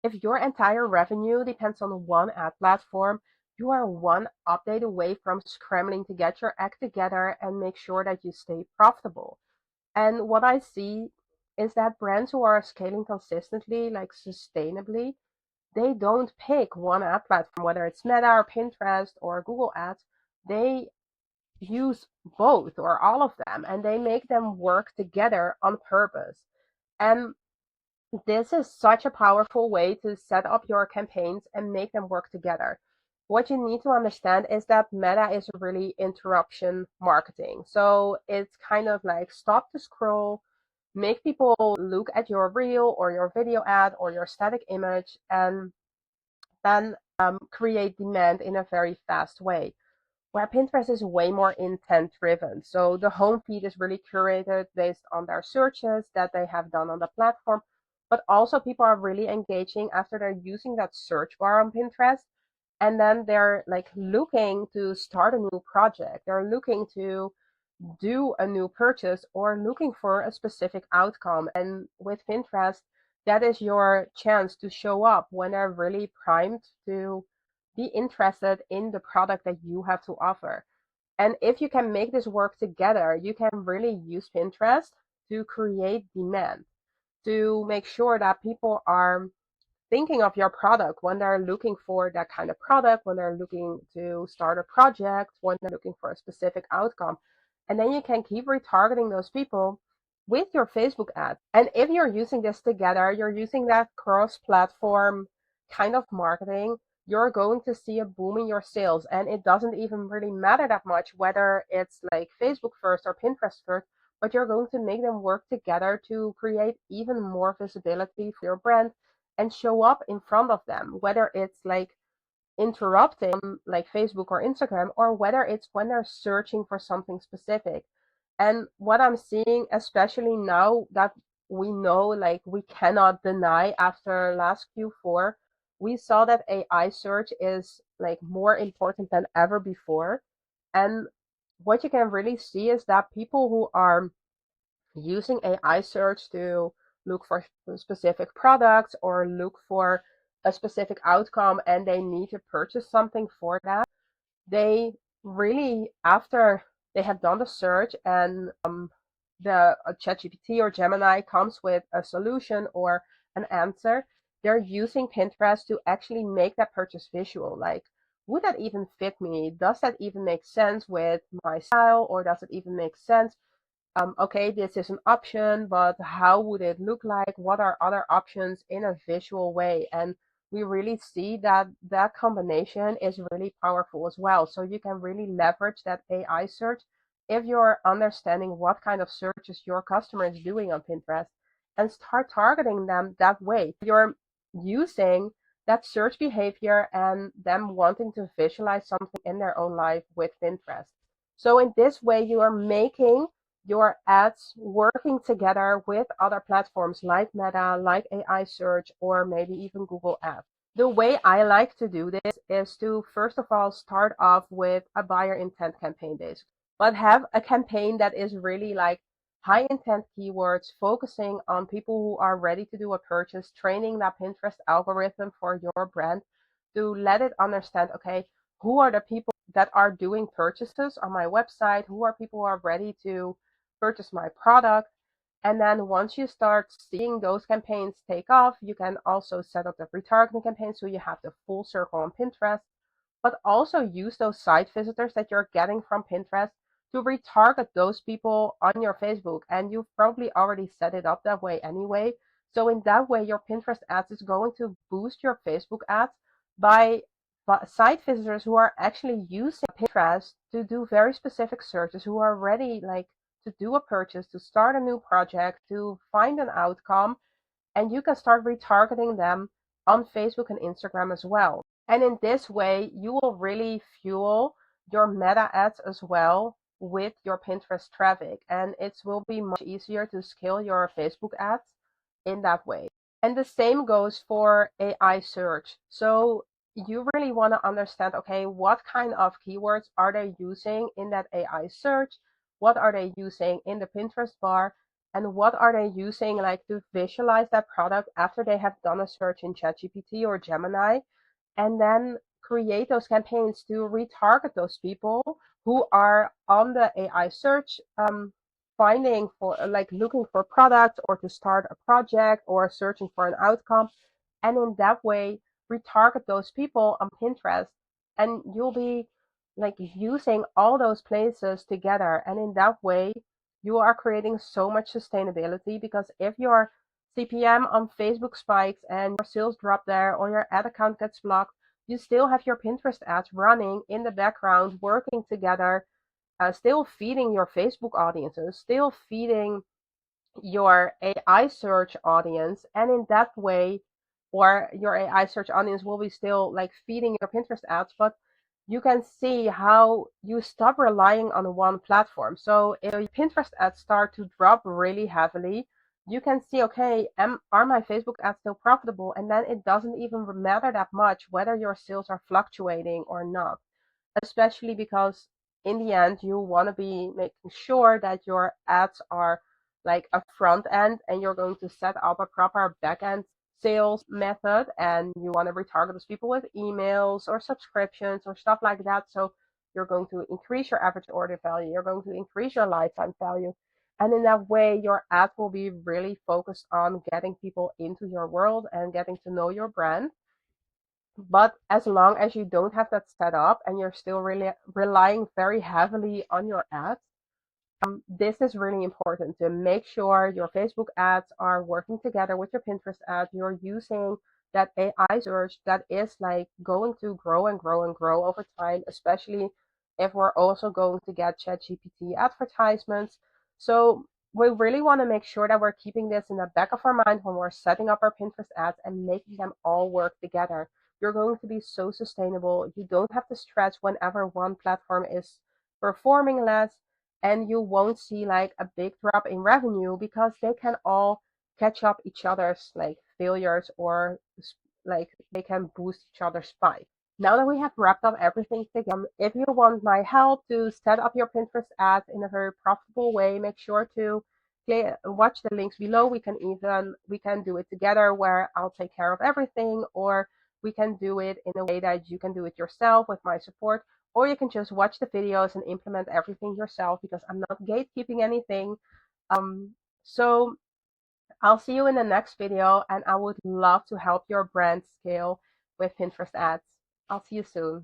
If your entire revenue depends on one ad platform, you are one update away from scrambling to get your act together and make sure that you stay profitable. And what I see is that brands who are scaling consistently, like sustainably, they don't pick one ad platform, whether it's Meta or Pinterest or Google Ads. They use both or all of them, and they make them work together on purpose. And this is such a powerful way to set up your campaigns and make them work together. What you need to understand is that Meta is really interruption marketing. So it's kind of like stop the scroll, make people look at your reel or your video ad or your static image, and then create demand in a very fast way. Where Pinterest is way more intent driven. So the home feed is really curated based on their searches that they have done on the platform. But also people are really engaging after they're using that search bar on Pinterest. And then they're like looking to start a new project. They're looking to do a new purchase or looking for a specific outcome. And with Pinterest, that is your chance to show up when they're really primed to be interested in the product that you have to offer. And if you can make this work together, you can really use Pinterest to create demand, to make sure that people are thinking of your product when they're looking for that kind of product, when they're looking to start a project, when they're looking for a specific outcome. And then you can keep retargeting those people with your Facebook ads. And if you're using this together, you're using that cross platform kind of marketing, you're going to see a boom in your sales. And it doesn't even really matter that much whether it's like Facebook first or Pinterest first, but you're going to make them work together to create even more visibility for your brand and show up in front of them, whether it's like interrupting like Facebook or Instagram, or whether it's when they're searching for something specific. And what I'm seeing, especially now that we know, like we cannot deny after last Q4, we saw that AI search is like more important than ever before. And what you can really see is that people who are using AI search to look for specific products or look for a specific outcome and they need to purchase something for that, they really, after they have done the search and the ChatGPT or Gemini comes with a solution or an answer, they're using Pinterest to actually make that purchase visual. Like, would that even fit me? Does that even make sense with my style, or does it even make sense? Okay, this is an option, but how would it look like? What are other options in a visual way? And we really see that that combination is really powerful as well. So you can really leverage that AI search if you're understanding what kind of searches your customer is doing on Pinterest and start targeting them that way. You're using that search behavior and them wanting to visualize something in their own life with Pinterest. So in this way, you are making your ads working together with other platforms like Meta, like AI search, or maybe even Google Ads. The way I like to do this is to first of all start off with a buyer intent campaign base, but have a campaign that is really like high intent keywords, focusing on people who are ready to do a purchase, training that Pinterest algorithm for your brand to let it understand, okay, who are the people that are doing purchases on my website? Who are people who are ready to purchase my product? And then once you start seeing those campaigns take off, you can also set up the retargeting campaign so you have the full circle on Pinterest, but also use those site visitors that you're getting from Pinterest to retarget those people on your Facebook. And you've probably already set it up that way anyway. So in that way, your Pinterest ads is going to boost your Facebook ads by site visitors who are actually using Pinterest to do very specific searches, who are ready like to do a purchase, to start a new project, to find an outcome, and you can start retargeting them on Facebook and Instagram as well. And in this way, you will really fuel your meta ads as well with your Pinterest traffic. And it will be much easier to scale your Facebook ads in that way. And the same goes for AI search. So you really want to understand, okay, what kind of keywords are they using in that AI search? What are they using in the Pinterest bar? and what are they using like to visualize that product after they have done a search in ChatGPT or Gemini, and then create those campaigns to retarget those people who are on the AI search, finding for like looking for products or to start a project or searching for an outcome, and in that way retarget those people on Pinterest, and you'll be like using all those places together, and in that way you are creating so much sustainability, because if your CPM on Facebook spikes and your sales drop there or your ad account gets blocked, you still have your Pinterest ads running in the background, working together, still feeding your Facebook audiences, still feeding your AI search audience, and in that way, or your AI search audience will be still like feeding your Pinterest ads, but you can see how you stop relying on one platform. So if your Pinterest ads start to drop really heavily, you can see, okay, are my Facebook ads still profitable? And then it doesn't even matter that much whether your sales are fluctuating or not, especially because in the end you want to be making sure that your ads are like a front end, and you're going to set up a proper back end sales method, and you want to retarget those people with emails or subscriptions or stuff like that. So you're going to increase your average order value, you're going to increase your lifetime value, and in that way your ad will be really focused on getting people into your world and getting to know your brand. But as long as you don't have that set up and you're still really relying very heavily on your ads, this is really important to make sure your Facebook ads are working together with your Pinterest ads. You're using that AI search that is like going to grow and grow and grow over time, especially if we're also going to get ChatGPT advertisements. So we really want to make sure that we're keeping this in the back of our mind when we're setting up our Pinterest ads and making them all work together. You're going to be so sustainable. You don't have to stress whenever one platform is performing less, and you won't see like a big drop in revenue because they can all catch up each other's like failures, or like they can boost each other's spike. Now that we have wrapped up everything together, if you want my help to set up your Pinterest ads in a very profitable way, make sure to watch the links below. We can do it together where I'll take care of everything, or we can do it in a way that you can do it yourself with my support, or you can just watch the videos and implement everything yourself, because I'm not gatekeeping anything. So I'll see you in the next video, and I would love to help your brand scale with Pinterest ads. I'll see you soon.